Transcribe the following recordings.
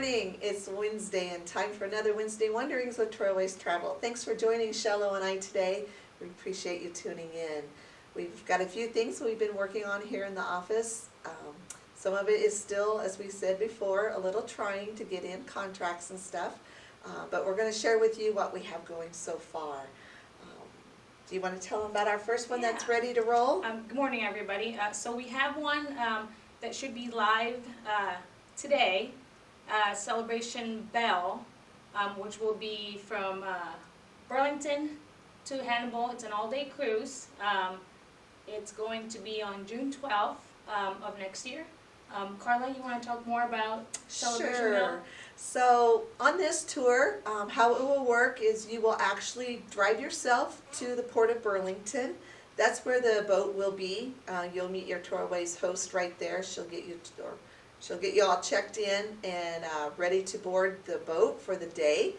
morning. It's Wednesday and time for another Wednesday Wonderings with Trailways Travel. Thanks for joining Cielo and I today. We appreciate you tuning in. We've got a few things we've been working on here in the office. Some of it is still, as we said before, a little trying to get in contracts and stuff. But we're going to share with you what we have going so far. Do you want to tell them about our first one that's ready to roll? Good morning, everybody. So we have one that should be live today, Celebration Bell, which will be from Burlington to Hannibal. It's an all-day cruise. It's going to be on June 12th of next year. Carla, you want to talk more about Celebration Bell? Sure. So on this tour, how it will work is you will actually drive yourself to the Port of Burlington. That's where the boat will be. You'll meet your Trailways host right there. She'll get you all checked in and ready to board the boat for the day.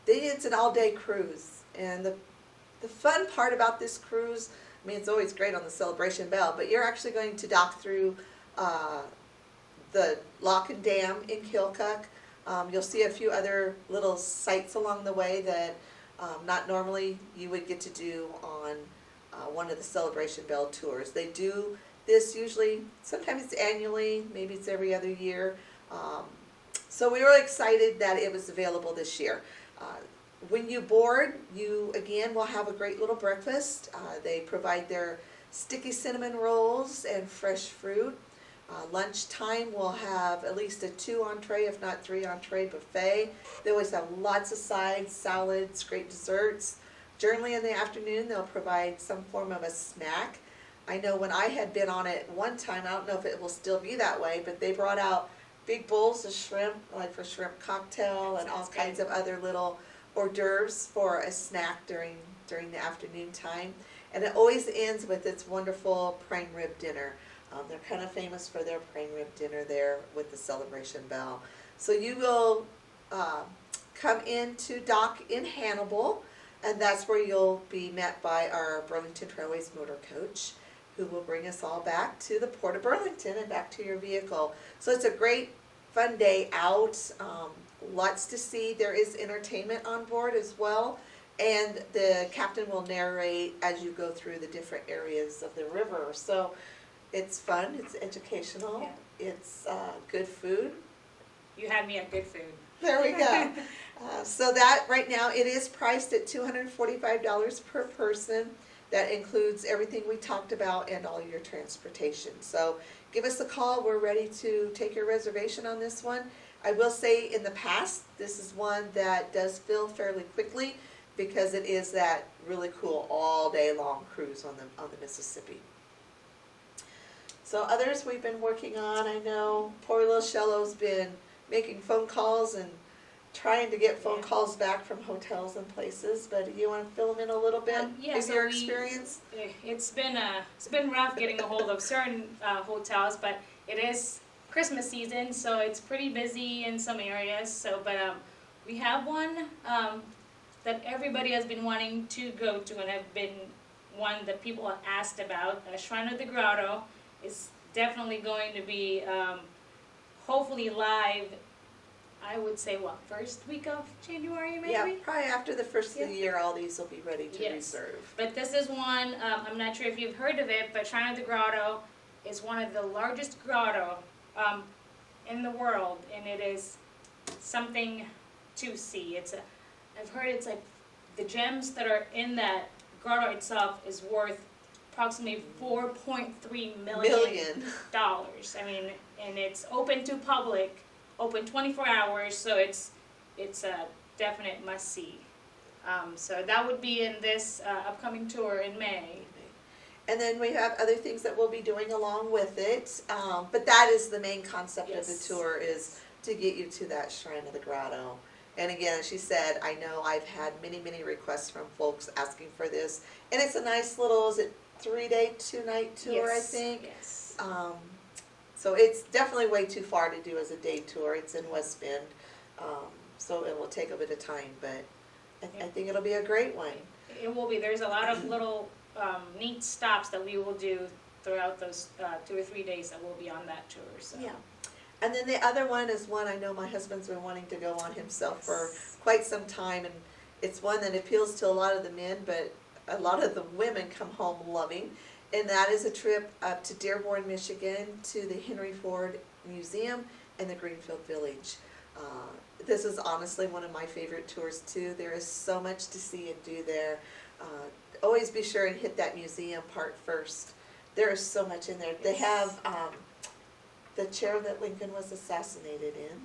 It's an all-day cruise, and the fun part about this cruise, I mean, it's always great on the Celebration Bell, but you're actually going to dock through the Lock and Dam in Keokuk. You'll see a few other little sites along the way that not normally you would get to do on one of the Celebration Bell tours. They do this usually, sometimes it's annually, maybe it's every other year. So we were excited that it was available this year. When you board, you again will have a great little breakfast. They provide their sticky cinnamon rolls and fresh fruit. Lunchtime we'll have at least a 2 entree, if not 3 entree buffet. They always have lots of sides, salads, great desserts. Generally in the afternoon they'll provide some form of a snack. I know when I had been on it one time, I don't know if it will still be that way, but they brought out big bowls of shrimp, like for shrimp cocktail and all kinds of other little hors d'oeuvres for a snack during the afternoon time. And it always ends with its wonderful prime rib dinner. They're kind of famous for their prime rib dinner there with the Celebration Bell. So you will come into dock in Hannibal, and that's where you'll be met by our Burlington Trailways motor coach, who will bring us all back to the Port of Burlington and back to your vehicle. So it's a great, fun day out. Lots to see. There is entertainment on board as well, and the captain will narrate as you go through the different areas of the river. So it's fun, it's educational, it's good food. You had me at good food. There we go. So that right now it is priced at $245 per person. That includes everything we talked about and all your transportation. So give us a call. We're ready to take your reservation on this one. I will say in the past, this is one that does fill fairly quickly because it is that really cool all day long cruise on the Mississippi. So others we've been working on, I know poor little Shello's been making phone calls and trying to get phone calls back from hotels and places, but you want to fill them in a little bit of your experience? It's been rough getting a hold of certain hotels, but it is Christmas season, so it's pretty busy in some areas. So, but we have one that everybody has been wanting to go to, and have been one that people have asked about. Shrine of the Grotto is definitely going to be hopefully live. I would say, first week of January maybe? Yeah, probably after the first of the year, all these will be ready to reserve. But this is one, I'm not sure if you've heard of it, but Shrine of the Grotto is one of the largest grotto in the world, and it is something to see. I've heard it's like the gems that are in that grotto itself is worth approximately $4.3 million. I mean, and it's open to public, open 24 hours, so it's a definite must-see. So that would be in this upcoming tour in May. And then we have other things that we'll be doing along with it, but that is the main concept of the tour, is to get you to that Shrine of the Grotto. And again, as she said, I know I've had many requests from folks asking for this, and it's a nice little, is it 3-day, 2-night tour, I think? Yes. So it's definitely way too far to do as a day tour. It's in West Bend, so it will take a bit of time, but I think it'll be a great one. It will be. There's a lot of little neat stops that we will do throughout those 2 or 3 days that we'll be on that tour. So. Yeah. And then the other one is one I know my husband's been wanting to go on himself for quite some time, and it's one that appeals to a lot of the men, but a lot of the women come home loving. And that is a trip up to Dearborn, Michigan, to the Henry Ford Museum and the Greenfield Village. This is honestly one of my favorite tours too. There is so much to see and do there. Always be sure and hit that museum part first. There is so much in there. They have the chair that Lincoln was assassinated in.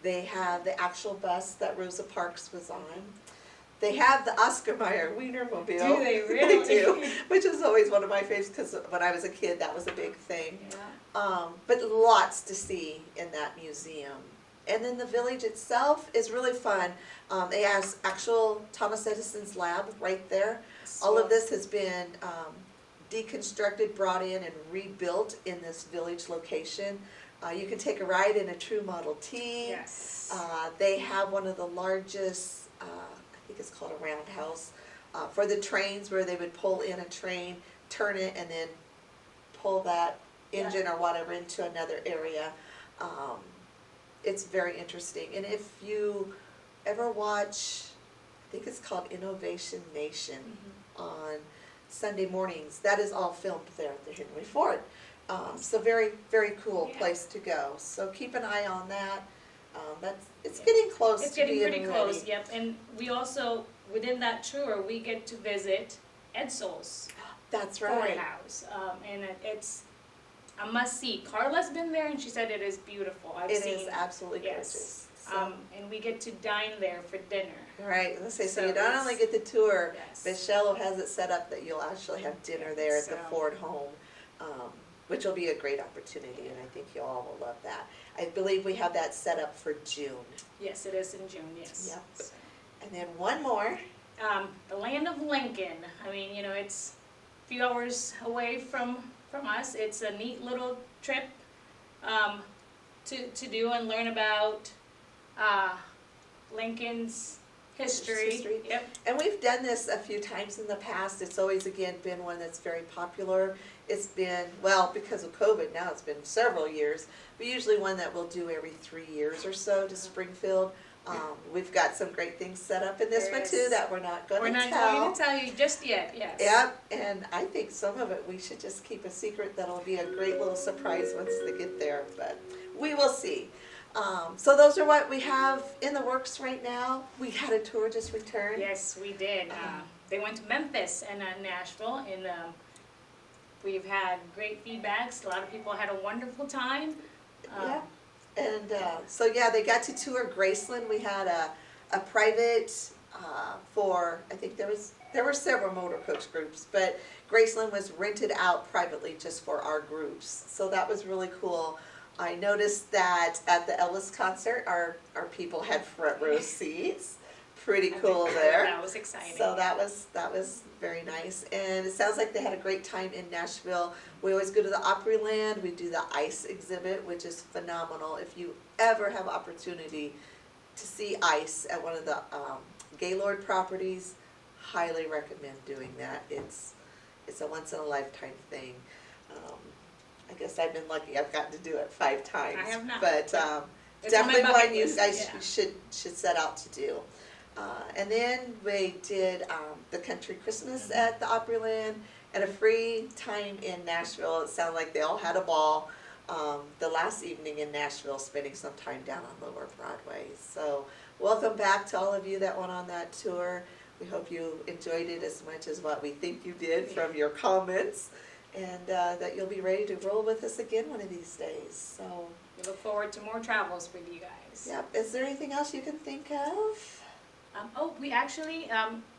They have the actual bus that Rosa Parks was on. They have the Oscar Mayer Wienermobile. Do they really? They do, which is always one of my favorites because when I was a kid that was a big thing. Yeah. But lots to see in that museum. And then the village itself is really fun. It has actual Thomas Edison's lab right there. All of this has been deconstructed, brought in, and rebuilt in this village location. You can take a ride in a true Model T. Yes. They have one of the largest, I think it's called a roundhouse, for the trains where they would pull in a train, turn it, and then pull that engine or whatever into another area. It's very interesting. And if you ever watch, I think it's called Innovation Nation on Sunday mornings, that is all filmed there at the Henry Ford. So very, very cool place to go. So keep an eye on that. It's getting close It's to getting being pretty ready. close, yep. And we also, within that tour, we get to visit Edsol's That's Ford right. house. And it's a must-see. Carla's been there, and she said it is beautiful. I've It seen, is absolutely yes. gorgeous. So, And we get to dine there for dinner. right, let's say, so So you not it's- only get the tour, Yes. but Cielo has it set up that you'll actually have dinner there at the So- Ford home, which will be a great opportunity, and I think you all will love that. I believe we have that set up for June. Yes, it is in June, yes. Yep. So, And then one more. the land of Lincoln. I mean, you know, it's a few hours away from us. It's a neat little trip to do and learn about Lincoln's history. Yep. And we've done this a few times in the past. It's always, again, been one that's very popular. It's been, well, because of COVID now, it's been several years, but usually one that we'll do every 3 years or so to Springfield. We've got some great things set up in this There one too is. that we're not going We're to not tell. going to tell you just yet, yes. Yep, and I think some of it we should just keep a secret. That'll be a great little surprise once they get there, but we will see. So those are what we have in the works right now. We had a tour just returned. Yes, we did. They went to Memphis and Nashville, and we've had great feedbacks. A lot of people had a wonderful time. Yeah, and so yeah, they got to tour Graceland. We had a private for, I think there were several motor coach groups, but Graceland was rented out privately just for our groups. So that was really cool. I noticed that at the Ellis concert, our people had front row seats. Pretty cool there. That was exciting. So that was very nice, and it sounds like they had a great time in Nashville. We always go to the Opryland. We do the ice exhibit, which is phenomenal. If you ever have opportunity to see ice at one of the Gaylord properties, highly recommend doing that. It's a once in a lifetime thing. I guess I've been lucky. I've gotten to do it 5 times. I have not. But It's on my definitely bucket one you list, guys yeah. should set out to do. And then we did the Country Christmas at the Opryland and a free time in Nashville. It sounded like they all had a ball. The last evening in Nashville, spending some time down on Lower Broadway. So welcome back to all of you that went on that tour. We hope you enjoyed it as much as what we think you did from your comments, and that you'll be ready to roll with us again one of these days. So, We look forward to more travels with you guys. yep. Is there anything else you can think of? We actually,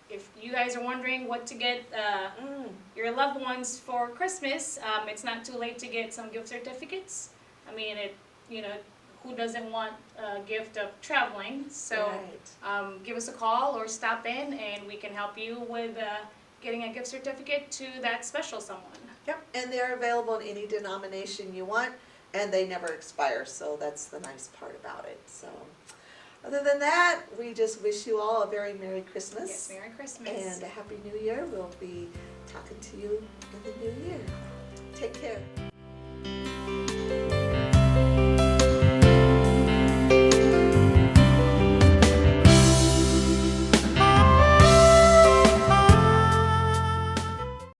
if you guys are wondering what to get your loved ones for Christmas, it's not too late to get some gift certificates. I mean, who doesn't want a gift of traveling? So Right. give us a call or stop in, and we can help you with getting a gift certificate to that special someone. Yep, and they're available in any denomination you want, and they never expire, so that's the nice part about it. So, other than that, we just wish you all a very Merry Christmas. Yes, Merry Christmas. And a Happy New Year. We'll be talking to you in the new year. Take care.